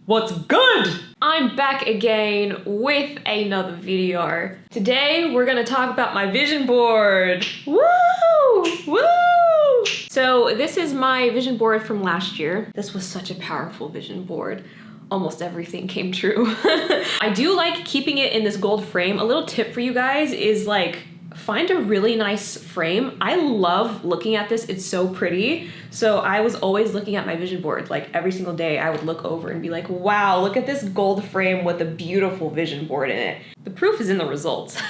What's good? I'm back again with another video. Today we're gonna talk about my vision board. Woo! Woo! So this is my vision board from last year. This was such a powerful vision board. Almost everything came true. I do like keeping it in this gold frame. A little tip for you guys is find a really nice frame. I love looking at this, it's so pretty. So I was always looking at my vision board, every single day I would look over and be like, wow, look at this gold frame with a beautiful vision board in it. The proof is in the results.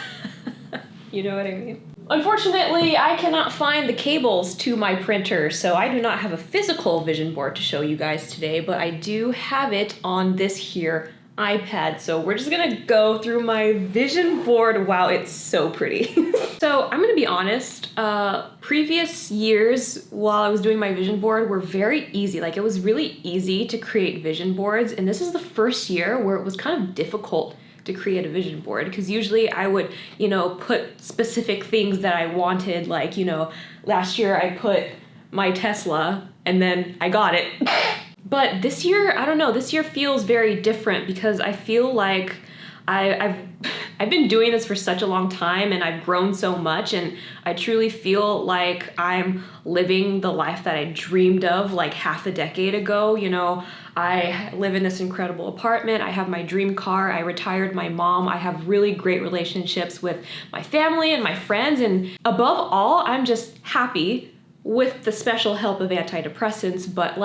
You know what I mean? Unfortunately, I cannot find the cables to my printer, so I do not have a physical vision board to show you guys today, but I do have it on this here iPad. So we're just gonna go through my vision board. Wow, it's so pretty. So I'm gonna be honest, previous years while I was doing my vision board were very easy. It was really easy to create vision boards, and this is the first year where it was kind of difficult to create a vision board, because usually I would, put specific things that I wanted, last year I put my Tesla and then I got it. But this year, I don't know, this year feels very different because I feel like I've been doing this for such a long time and I've grown so much, and I truly feel like I'm living the life that I dreamed of half a decade ago. I live in this incredible apartment, I have my dream car, I retired my mom, I have really great relationships with my family and my friends, and above all, I'm just happy with the special help of antidepressants, but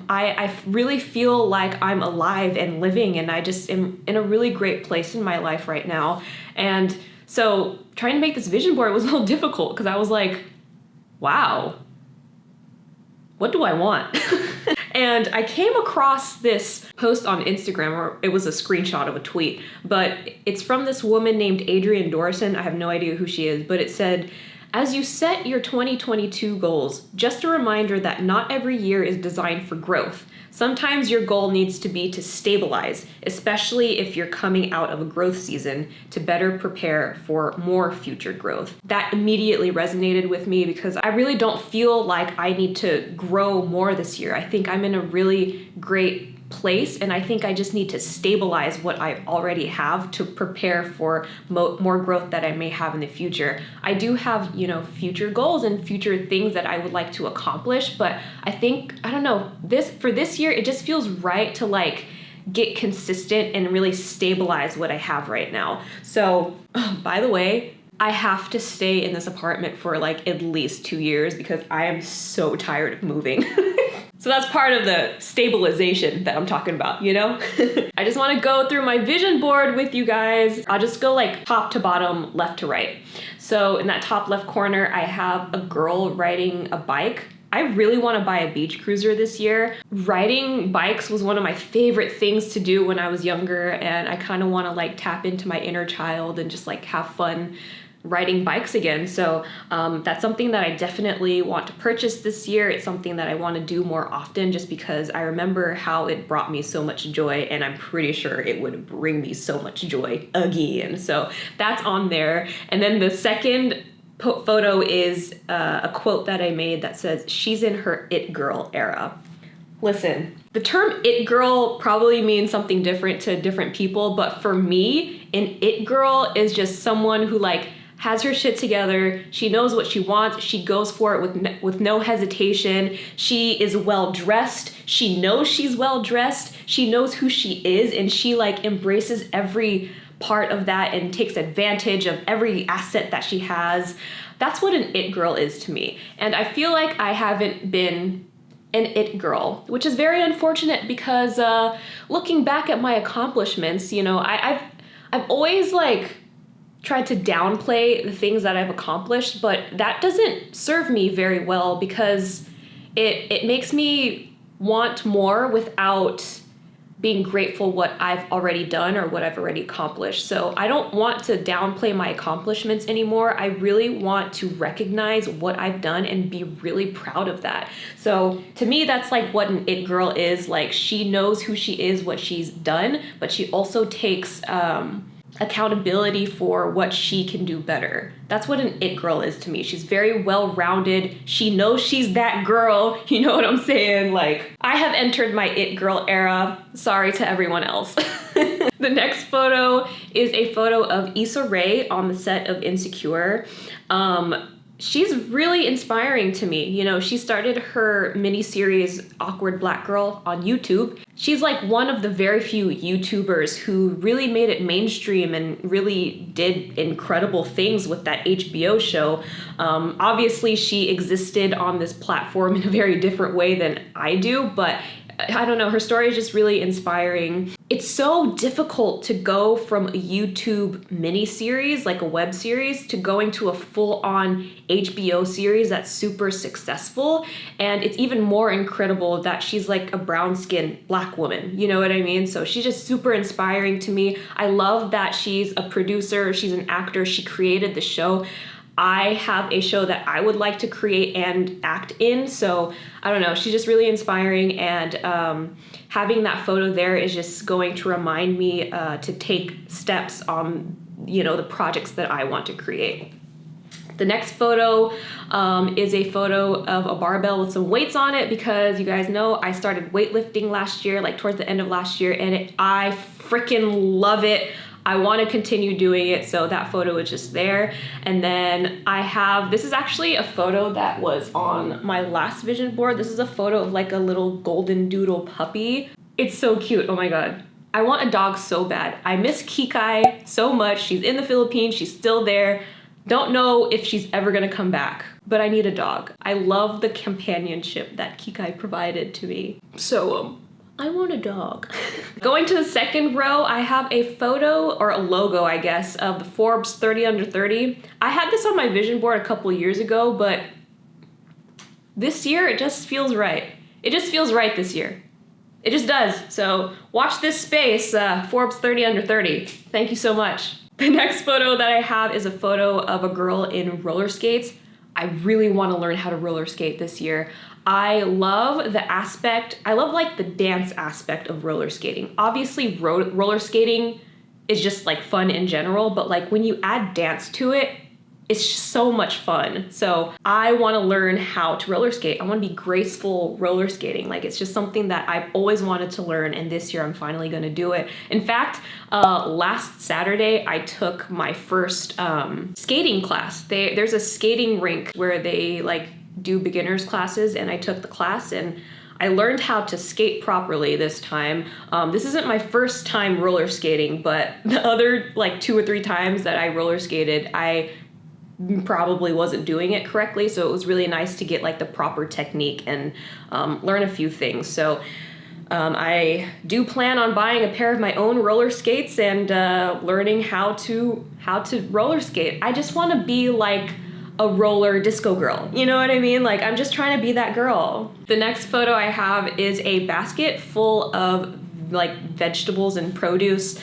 I really feel like I'm alive and living, and I just am in a really great place in my life right now. And so trying to make this vision board was a little difficult because I was like, wow, what do I want? And I came across this post on Instagram, or it was a screenshot of a tweet, but it's from this woman named Adrienne Dorson. I have no idea who she is, but it said, as you set your 2022 goals, just a reminder that not every year is designed for growth. Sometimes your goal needs to be to stabilize, especially if you're coming out of a growth season, to better prepare for more future growth. That immediately resonated with me because I really don't feel like I need to grow more this year. I think I'm in a really great place, and I think I just need to stabilize what I already have to prepare for more growth that I may have in the future. I do have, future goals and future things that I would like to accomplish, but I think, I don't know, for this year, it just feels right to get consistent and really stabilize what I have right now. So, by the way, I have to stay in this apartment for at least 2 years because I am so tired of moving. So that's part of the stabilization that I'm talking about, I just want to go through my vision board with you guys. I'll just go top to bottom, left to right. So in that top left corner, I have a girl riding a bike. I really want to buy a beach cruiser this year. Riding bikes was one of my favorite things to do when I was younger, and I kind of want to tap into my inner child and just have fun riding bikes again. So that's something that I definitely want to purchase this year. It's something that I want to do more often just because I remember how it brought me so much joy, and I'm pretty sure it would bring me so much joy again. So that's on there. And then the second photo is a quote that I made that says, "She's in her it girl era." Listen, the term it girl probably means something different to different people, but for me, an it girl is just someone who has her shit together. She knows what she wants. She goes for it with no hesitation. She is well dressed. She knows she's well dressed. She knows who she is, and she embraces every part of that and takes advantage of every asset that she has. That's what an it girl is to me. And I feel like I haven't been an it girl, which is very unfortunate because looking back at my accomplishments, I've always tried to downplay the things that I've accomplished, but that doesn't serve me very well because it makes me want more without being grateful what I've already done or what I've already accomplished. So I don't want to downplay my accomplishments anymore. I really want to recognize what I've done and be really proud of that. So to me, that's what an it girl is. She knows who she is, what she's done, but she also takes accountability for what she can do better. That's what an it girl is to me. She's very well-rounded. She knows she's that girl. You know what I'm saying? Like, I have entered my it girl era. Sorry to everyone else. The next photo is a photo of Issa Rae on the set of Insecure. She's really inspiring to me. You know, she started her mini-series Awkward Black Girl on YouTube. She's like one of the very few YouTubers who really made it mainstream and really did incredible things with that HBO show. Obviously, she existed on this platform in a very different way than I do, but I don't know, her story is just really inspiring. It's so difficult to go from a YouTube mini-series, like a web series, to going to a full-on HBO series that's super successful. And it's even more incredible that she's like a brown-skinned black woman, you know what I mean? So she's just super inspiring to me. I love that she's a producer, she's an actor, she created the show. I have a show that I would like to create and act in, so I don't know, she's just really inspiring, and having that photo there is just going to remind me to take steps on, you know, the projects that I want to create. The next photo is a photo of a barbell with some weights on it, because you guys know I started weightlifting last year, like towards the end of last year, and I freaking love it. I want to continue doing it, so that photo is just there. And then I have, this is actually a photo that was on my last vision board. This is a photo of like a little golden doodle puppy. It's so cute, oh my god. I want a dog so bad. I miss Kikai so much. She's in the Philippines, she's still there. Don't know if she's ever gonna come back, but I need a dog. I love the companionship that Kikai provided to me. So, I want a dog. Going to the second row, I have a photo, or a logo, I guess, of the Forbes 30 Under 30. I had this on my vision board a couple years ago, but this year it just feels right. It just feels right this year. It just does. So watch this space, Forbes 30 Under 30. Thank you so much. The next photo that I have is a photo of a girl in roller skates. I really want to learn how to roller skate this year. I love the aspect, I love like the dance aspect of roller skating. Obviously roller skating is just like fun in general, but like when you add dance to it, it's just so much fun. So I want to learn how to roller skate. I want to be graceful roller skating. Like, it's just something that I've always wanted to learn, and this year I'm finally going to do it. In fact, last Saturday I took my first skating class. There's a skating rink where they like do beginners classes, and I took the class and I learned how to skate properly this time. This isn't my first time roller skating, but the other like 2 or 3 times that I roller skated, I probably wasn't doing it correctly, so it was really nice to get like the proper technique and learn a few things. So I do plan on buying a pair of my own roller skates and learning how to roller skate. I just want to be like a roller disco girl, you know what I mean? Like, I'm just trying to be that girl. The next photo I have is a basket full of like vegetables and produce.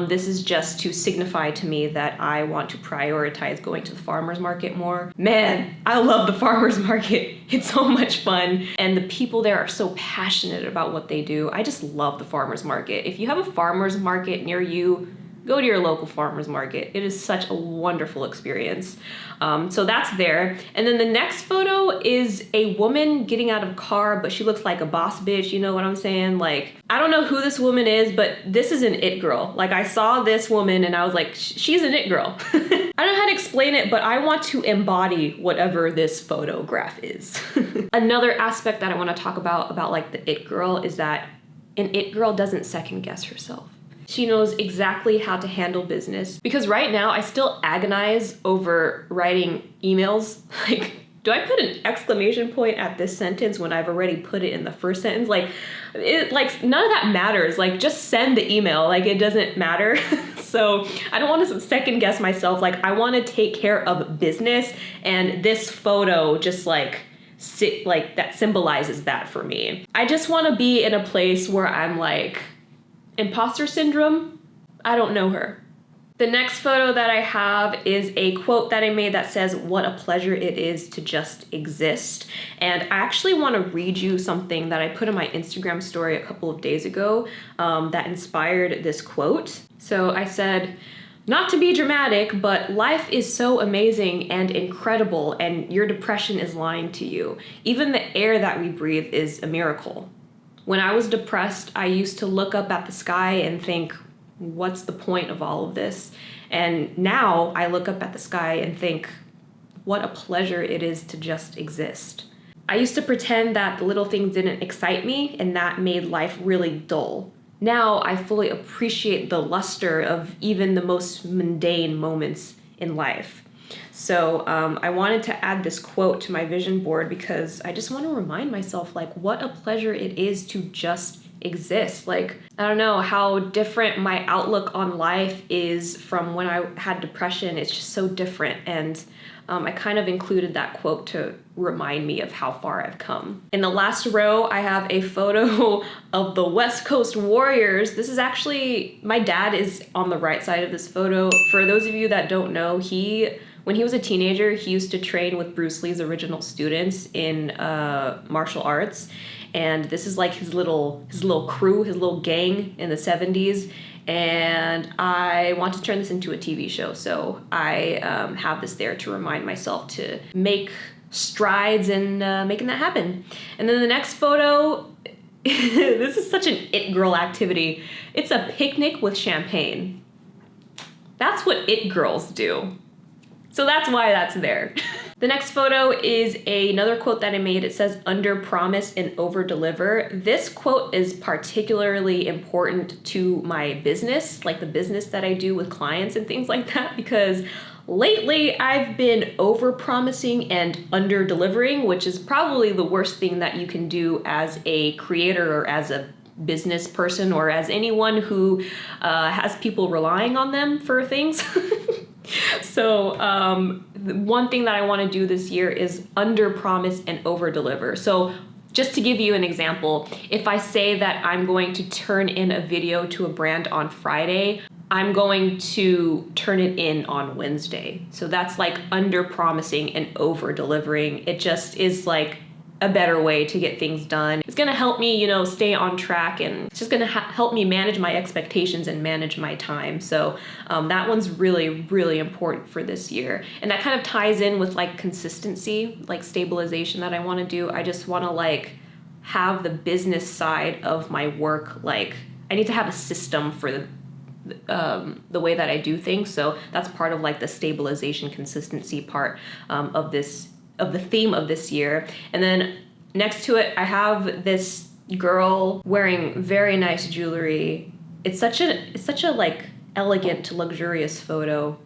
This is just to signify to me that I want to prioritize going to the farmer's market more. Man, I love the farmer's market. It's so much fun. And the people there are so passionate about what they do. I just love the farmer's market. If you have a farmer's market near you, go to your local farmer's market. It is such a wonderful experience. So that's there. And then the next photo is a woman getting out of a car, but she looks like a boss bitch, you know what I'm saying? Like, I don't know who this woman is, but this is an it girl. Like, I saw this woman and I was like, she's an it girl. I don't know how to explain it, but I want to embody whatever this photograph is. Another aspect that I want to talk about like the it girl is that an it girl doesn't second guess herself. She knows exactly how to handle business. Because right now, I still agonize over writing emails. Like, do I put an exclamation point at this sentence when I've already put it in the first sentence? Like, none of that matters. Like, just send the email. Like, it doesn't matter. So I don't want to second guess myself. Like, I want to take care of business, and this photo just like that symbolizes that for me. I just want to be in a place where I'm like, imposter syndrome? I don't know her. The next photo that I have is a quote that I made that says, "What a pleasure it is to just exist." And I actually want to read you something that I put in my Instagram story a couple of days ago that inspired this quote. So I said, Not to be dramatic, but life is so amazing and incredible, and your depression is lying to you. Even the air that we breathe is a miracle. When I was depressed, I used to look up at the sky and think, what's the point of all of this? And now I look up at the sky and think, what a pleasure it is to just exist. I used to pretend that the little things didn't excite me, and that made life really dull. Now I fully appreciate the luster of even the most mundane moments in life. So I wanted to add this quote to my vision board because I just want to remind myself, like, what a pleasure it is to just exist. Like, I don't know how different my outlook on life is from when I had depression. It's just so different. And I kind of included that quote to remind me of how far I've come. In the last row, I have a photo of the West Coast Warriors. This is actually, my dad is on the right side of this photo. For those of you that don't know, when he was a teenager, he used to train with Bruce Lee's original students in martial arts. And this is like his little crew, his little gang in the 70s. And I want to turn this into a TV show. So I have this there to remind myself to make strides in making that happen. And then the next photo, this is such an it girl activity. It's a picnic with champagne. That's what it girls do. So that's why that's there. The next photo is another quote that I made. It says, under promise and over deliver. This quote is particularly important to my business, like the business that I do with clients and things like that, because lately I've been over promising and under delivering, which is probably the worst thing that you can do as a creator or as a business person or as anyone who has people relying on them for things. So one thing that I want to do this year is under promise and over deliver. So just to give you an example, if I say that I'm going to turn in a video to a brand on Friday, I'm going to turn it in on Wednesday. So that's like under promising and over delivering. It just is like a better way to get things done. It's gonna help me, stay on track, and it's just gonna help me manage my expectations and manage my time. So that one's really, really important for this year. And that kind of ties in with like consistency, like stabilization that I wanna do. I just wanna like have the business side of my work. Like I need to have a system for the way that I do things. So that's part of like the stabilization consistency part of the theme of this year. And then next to it, I have this girl wearing very nice jewelry. It's such a like elegant, luxurious photo.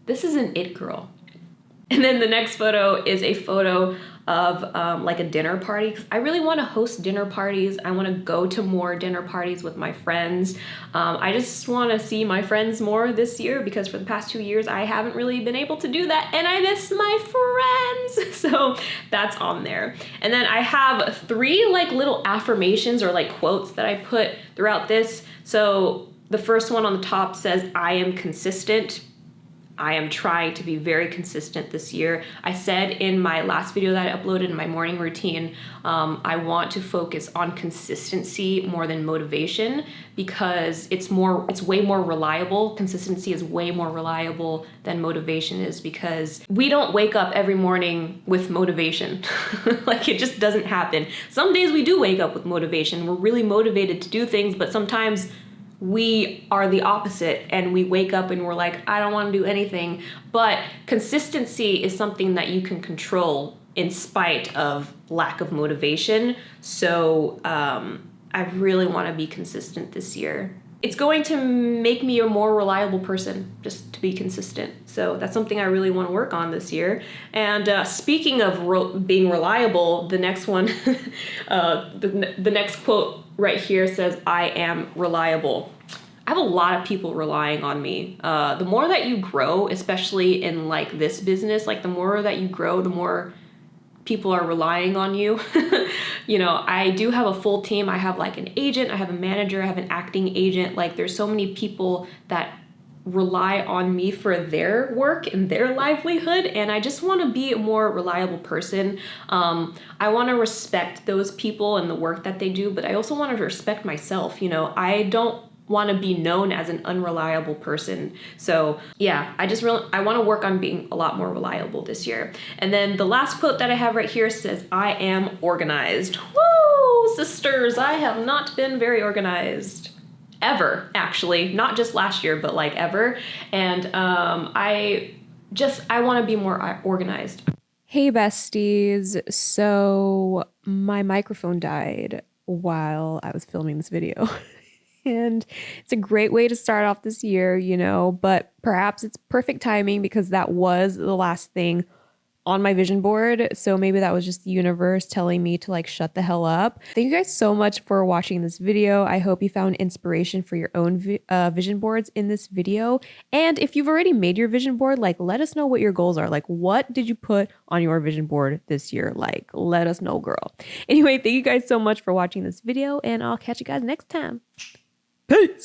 This is an it girl. And then the next photo is a photo of like a dinner party. 'Cause I really want to host dinner parties. I want to go to more dinner parties with my friends. I just want to see my friends more this year because for the past 2 years I haven't really been able to do that, and I miss my friends. So that's on there. And then I have 3 like little affirmations or like quotes that I put throughout this. So the first one on the top says, I am consistent. I am trying to be very consistent this year. I said in my last video that I uploaded in my morning routine, I want to focus on consistency more than motivation because it's way more reliable. Consistency is way more reliable than motivation is because we don't wake up every morning with motivation. Like it just doesn't happen. Some days we do wake up with motivation. We're really motivated to do things, but sometimes we are the opposite and we wake up and we're like, I don't want to do anything. But consistency is something that you can control in spite of lack of motivation. So I really want to be consistent this year. It's going to make me a more reliable person just to be consistent. So that's something I really want to work on this year. And speaking of being reliable, the next one, the next quote right here says, I am reliable. I have a lot of people relying on me. The more that you grow, especially in like this business, like the more that you grow, the more people are relying on you. I do have a full team. I have like an agent, I have a manager, I have an acting agent. Like there's so many people that rely on me for their work and their livelihood, and I just want to be a more reliable person. I want to respect those people and the work that they do, but I also want to respect myself. I don't want to be known as an unreliable person. So yeah, I want to work on being a lot more reliable this year. And then the last quote that I have right here says, I am organized. Woo, sisters, I have not been very organized. Ever, actually, not just last year, but like ever. And I want to be more organized. Hey besties, so my microphone died while I was filming this video. And it's a great way to start off this year, you know, but perhaps it's perfect timing because that was the last thing on my vision board. So maybe that was just the universe telling me to like shut the hell up. Thank you guys so much for watching this video. I hope you found inspiration for your own vision boards in this video. And if you've already made your vision board, like let us know what your goals are. Like what did you put on your vision board this year? Like let us know, girl. Anyway, thank you guys so much for watching this video and I'll catch you guys next time. Peace.